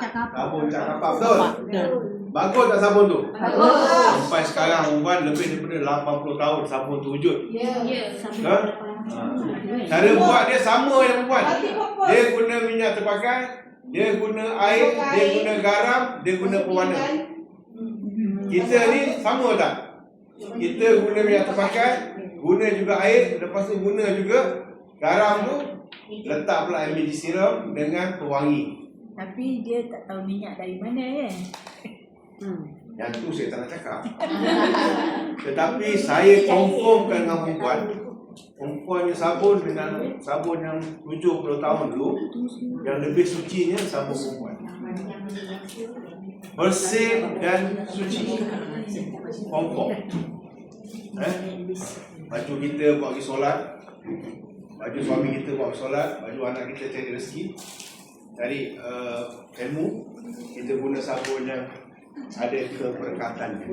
Sabun Cak Kapak, betul? Bagus tak sabun tu? Sampai sekarang perempuan lebih daripada 80 tahun sabun tu wujud. Cara buat dia sama yang perempuan. Dia guna minyak terpakai, dia guna air, dia guna garam, dia guna pewarna. Kita ni sama tak? Kita guna minyak terpakai, guna juga air, lepas tu guna juga garam tu, letak pula MBG serum dengan pewangi. Tapi dia tak tahu minyak dari mana kan? Yang tu saya tak nak cakap. Tetapi saya confirmkan dengan perempuan punya sabun dengan sabun yang 70 tahun dulu, yang lebih sucinya sabun perempuan. Bersih dan suci. Confirm. Baju kita buat pergi solat, baju suami kita buat pergi solat, baju anak kita cari rezeki, cari ilmu, kita guna sabun yang ada keberkatannya,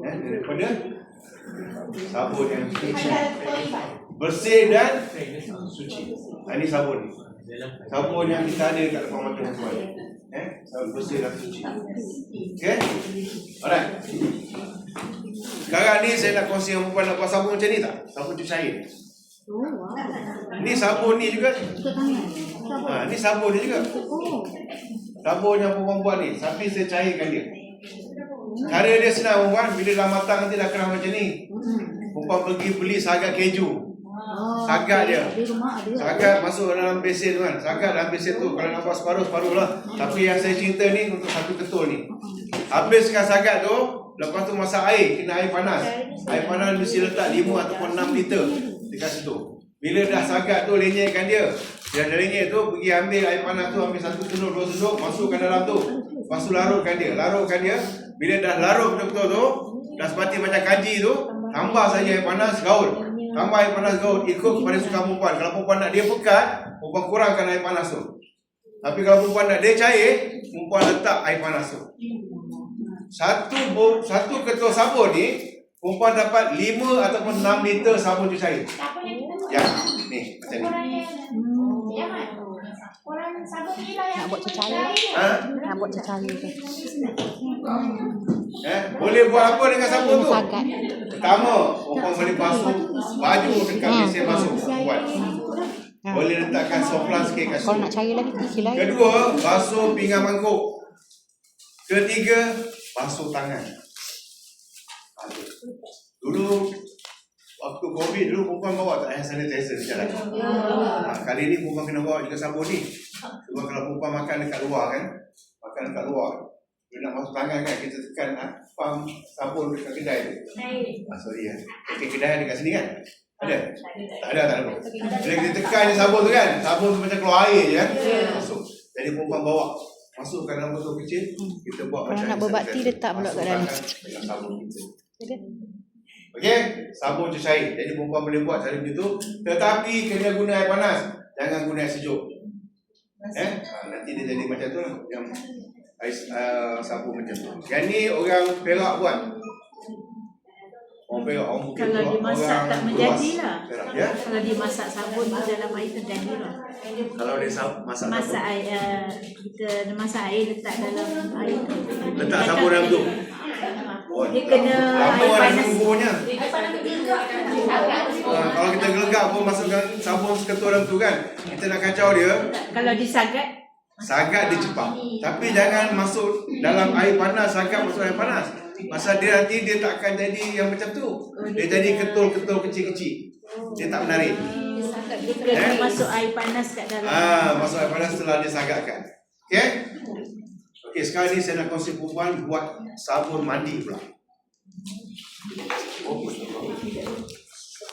daripada sabun yang suci, bersih dan suci. Ini sabun ni, sabun yang kita ada kat depan mata perempuan, sabun bersih dan suci. Okay, alright. Sekarang ni saya nak kongsi dengan perempuan nak buat sabun macam ni tak? Sabun cuci air. Ni sabun ni juga. Ni sabun ni juga. Sabun yang perempuan buat ni, tapi saya cairkan dia. Cara dia senang perempuan, bila dah matang nanti dah kerah macam ni. Perempuan pergi beli sagak keju. Sagak dia. Sagak masuk dalam besen kan. Sagak dalam besen tu, kalau nak buat separuh-separuh lah. Tapi yang saya cerita ni untuk satu ketul ni. Habiskan sagak tu, lepas tu masak air, kena air panas. Air panas mesti letak 5 ataupun 6 liter dekat situ. Bila dah sagak tu, lenyekkan dia. Dia dah lenyek tu, pergi ambil air panas tu, ambil 1 sendok, 2 sendok, masukkan dalam tu. Lepas tu larutkan dia. Bila dah larut betul-betul tu, dah seperti macam kaji tu, tambah saja air panas, gaul. Tambah air panas, gaul. Ikut kepada suka perempuan. Kalau perempuan nak dia pekat, perempuan kurangkan air panas tu. Tapi kalau perempuan nak dia cair, perempuan letak air panas tu. Satu ketul sabun ni, perempuan dapat 5 ataupun 6 liter sabun cuci air. Ya, ni macam ni. Nak buat cecair. Nak buat cecair tu. Boleh buat apa dengan sabun tu? Pertama, perempuan boleh basuh baju dekat mesin basuh perempuan. Boleh letakkan soflan sikit kat situ. Kalau nak cair lagi, isi lagi. Kedua, basuh pinggan mangkuk. Ketiga, basuh tangan. Dulu waktu COVID dulu perempuan bawa tak hand sanitizer di jalan. Kali ni perempuan kena bawa juga sabun ni. Sebab kalau perempuan makan dekat luar kan, dia nak masuk tangan kan, kita tekan pam sabun dekat kedai tu. Sorry ya. Okay, kedai dekat sini kan? Ada? Tak ada. Bila kita tekan je sabun tu kan, sabun tu macam keluar air je kan? Masuk. Jadi perempuan bawa, masukkan dalam botol kecil, kita buat kalau macam nak berbakti letak pula kat dalam. dengan sabun kita. Okey, sabun cuci air. Jadi perempuan boleh buat cara begitu, tetapi kena guna air panas, jangan guna air sejuk. Nanti dia jadi macam tu lah, yang sabun macam tu. Yang ni orang Perak buat. Orang Perak, orang Bukit Kalau dimasak tak menjadilah. Ya? Kalau dimasak sabun tu dalam air terjadilah. Kalau dia masak Masak air, kita masak air letak dalam air tu. letak sabun dalam tu. Dia kena air panas. Kalau kita gelegak pun masukkan sabun seketul dalam tu kan, kita nak kacau dia. Kalau disagat, Sagat dia cepat. Tapi jangan masuk dalam air panas, sagat masuk air panas. Pasal dia nanti dia tak akan jadi yang macam tu. Dia jadi ketul-ketul kecil-kecil. Dia tak menarik. dia kena masuk air panas kat dalam. Masuk air panas setelah dia sagatkan. Okey? Okey, sekarang ni saya nak kongsi perempuan buat sabun mandi pula.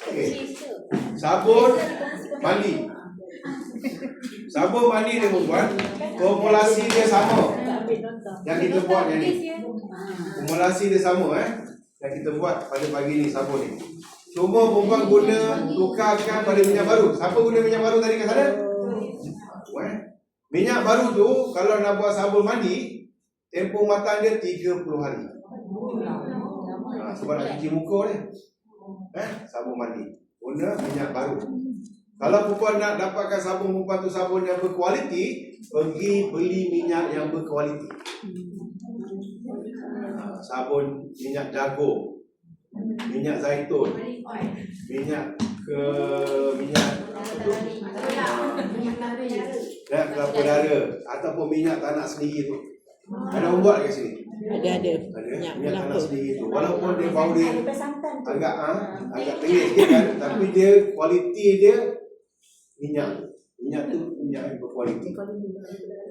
Okey. Sabun mandi. Sabun mandi dia perempuan, formulasi dia sama. Yang kita buat yang ni. Formulasi dia sama yang kita buat pada pagi ni sabun ni. Cuma perempuan guna tukarkan pada minyak baru. Siapa guna minyak baru tadi kat sana? Minyak baru tu kalau nak buat sabun mandi, tempoh matang dia 30 hari. Sebab nak cuci muka dia. Sabun mandi. Guna minyak baru. Kalau perempuan nak dapatkan sabun perempuan tu sabun yang berkualiti, pergi beli minyak yang berkualiti. Sabun minyak jagung, minyak zaitun, minyak dan kelapa dara ataupun minyak tanah sendiri tu. Ada orang buat kat sini? Ada. Minyak tanah sendiri tu. Walaupun dia bau dia agak tengik sikit kan, tapi dia kualiti dia minyak tu minyak yang berkualiti.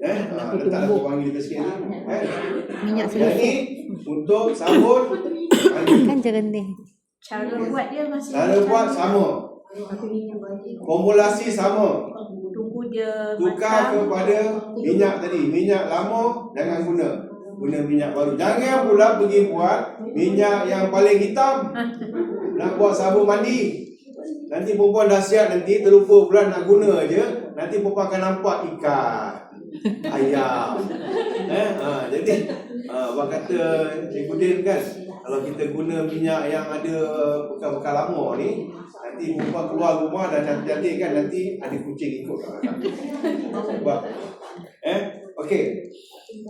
Letak lagi wangi dekat sikit ni. Minyak Yang ni untuk sabun kan jernih. Cara buat dia masih cara buat sama. Formulasi sama. tunggu dia Tukar matang. kepada minyak tadi. Minyak lama jangan guna. Guna minyak baru. Jangan pula pergi buat minyak yang paling hitam. Nak buat sabun mandi. Nanti perempuan dah siap, nanti terlupa pula nak guna je. Nanti perempuan akan nampak ikan, ayam. Jadi abang kata Cikgu Din kan, kalau kita guna minyak yang ada bekas-bekas lama ni, nanti perempuan keluar rumah dah cantik-cantik kan, nanti ada kucing ikut kat belakang. Sebab okey.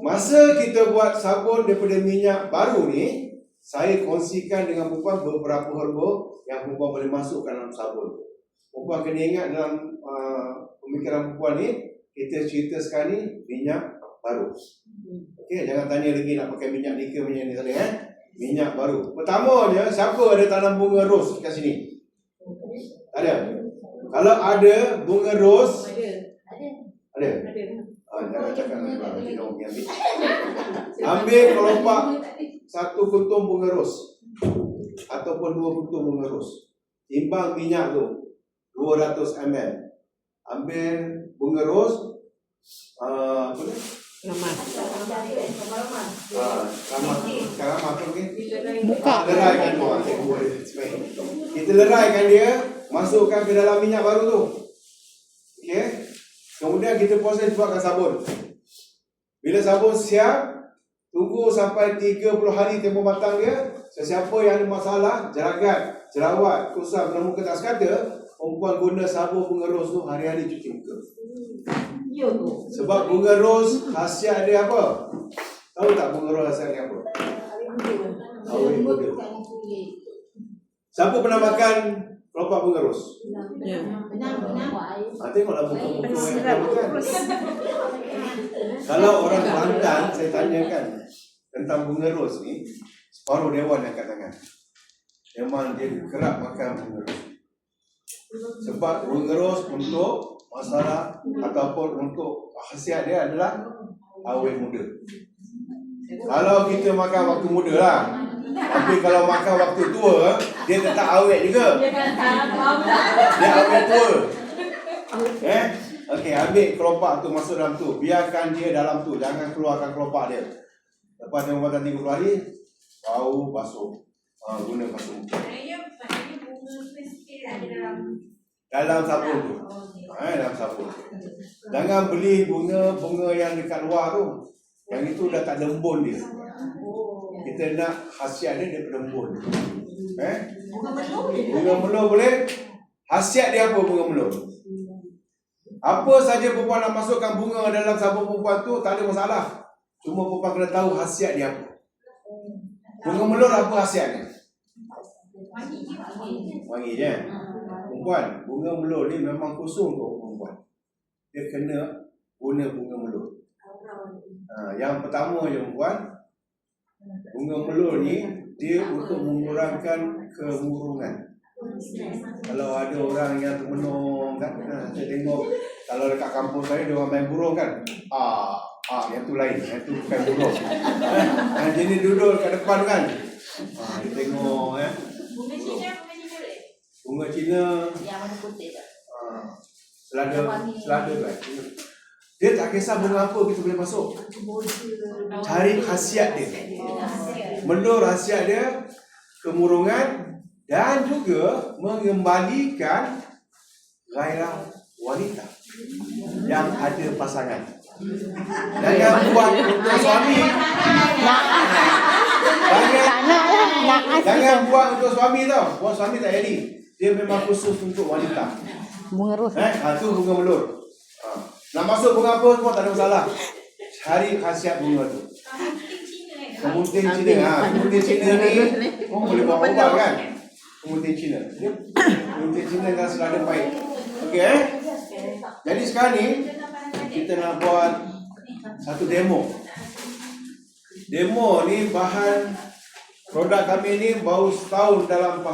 Masa kita buat sabun daripada minyak baru ni, saya kongsikan dengan perempuan beberapa herba yang perempuan boleh masukkan dalam sabun. Perempuan kena ingat dalam pemikiran perempuan ni, kita cerita sekarang ni minyak baru. Okey, jangan tanya lagi nak pakai minyak ni ke minyak ni tadi minyak baru. Pertamanya, siapa ada tanam bunga ros kat sini? Ada? Kalau ada bunga ros, ada? Jangan cakap nanti orang pergi ambil kelopak satu kuntung bunga ros ataupun 2 kuntung bunga ros. Timbang minyak tu 200 ml. Ambil bunga ros, apa ni? Ramas. Ramas tu okey. Buka. Leraikan tu. Kita leraikan dia, masukkan ke dalam minyak baru tu. Okey. Kemudian kita proses buatkan sabun. Bila sabun siap, tunggu sampai 30 hari tempoh matang dia. Sesiapa yang ada masalah, jeragat, jerawat, kusam, kena muka tak sekata, perempuan guna sabun bunga ros tu hari-hari cuci muka. Sebab bunga ros khasiat dia apa? Tahu tak bunga ros khasiat dia apa? Awet muda. Siapa pernah makan kelopak bunga ros? Ya. Tengoklah muka-muka yang makan. Kalau orang Kelantan, saya tanyakan tentang bunga ros ni, separuh dewan yang angkat tangan. Memang dia kerap makan bunga ros. Sebab bunga ros untuk masalah ataupun untuk khasiat dia adalah awet muda. Kalau kita makan waktu muda lah, tapi kalau makan waktu tua, dia tetap awet juga. Dia awet tua. Okey, ambil kelopak tu masuk dalam tu. Biarkan dia dalam tu, jangan keluarkan kelopak dia. Lepas tempoh 30 hari, bau basuh. Guna basuh muka. Dalam sabun tu. Dalam sabun. Jangan beli bunga yang dekat luar tu. Yang itu dah tak ada embun dia. Kita nak khasiat dia daripada embun. Bunga melur boleh. Khasiat dia apa bunga melur? Apa saja perempuan nak masukkan bunga dalam sabun perempuan tu tak ada masalah. Cuma perempuan kena tahu khasiat dia apa. Bunga melur apa khasiatnya? Wangi je. Perempuan, bunga melur ni memang khusus untuk perempuan. Dia kena guna bunga melur. Yang pertama je perempuan, bunga melur ni dia untuk mengurangkan kemurungan. Kalau ada orang yang termenung kan, saya tengok kalau dekat kampung saya dia orang main burung kan. Yang tu lain, yang tu bukan burung. Jadi duduk kat depan kan. Dia tengok bunga Cina. Yang warna putih tak? Selada kan. Dia tak kisah bunga apa kita boleh masuk. Cari khasiat dia. Melur khasiat dia, kemurungan dan juga mengembalikan gairah wanita yang ada pasangan. Jangan buat untuk suami. Jangan buat untuk suami tau. Buat suami tak jadi. Dia memang khusus untuk wanita. Bunga ros. Tu bunga melur. Nak masuk bunga apa semua tak ada masalah. Cari khasiat bunga tu. Kemudian Cina. Kemudian Cina ni boleh bawa ubat kan? Kemudian Cina. Kemudian Cina kan selada baik. Okey. Jadi sekarang ni kita nak buat satu demo. Demo ni bahan produk kami ni baru setahun dalam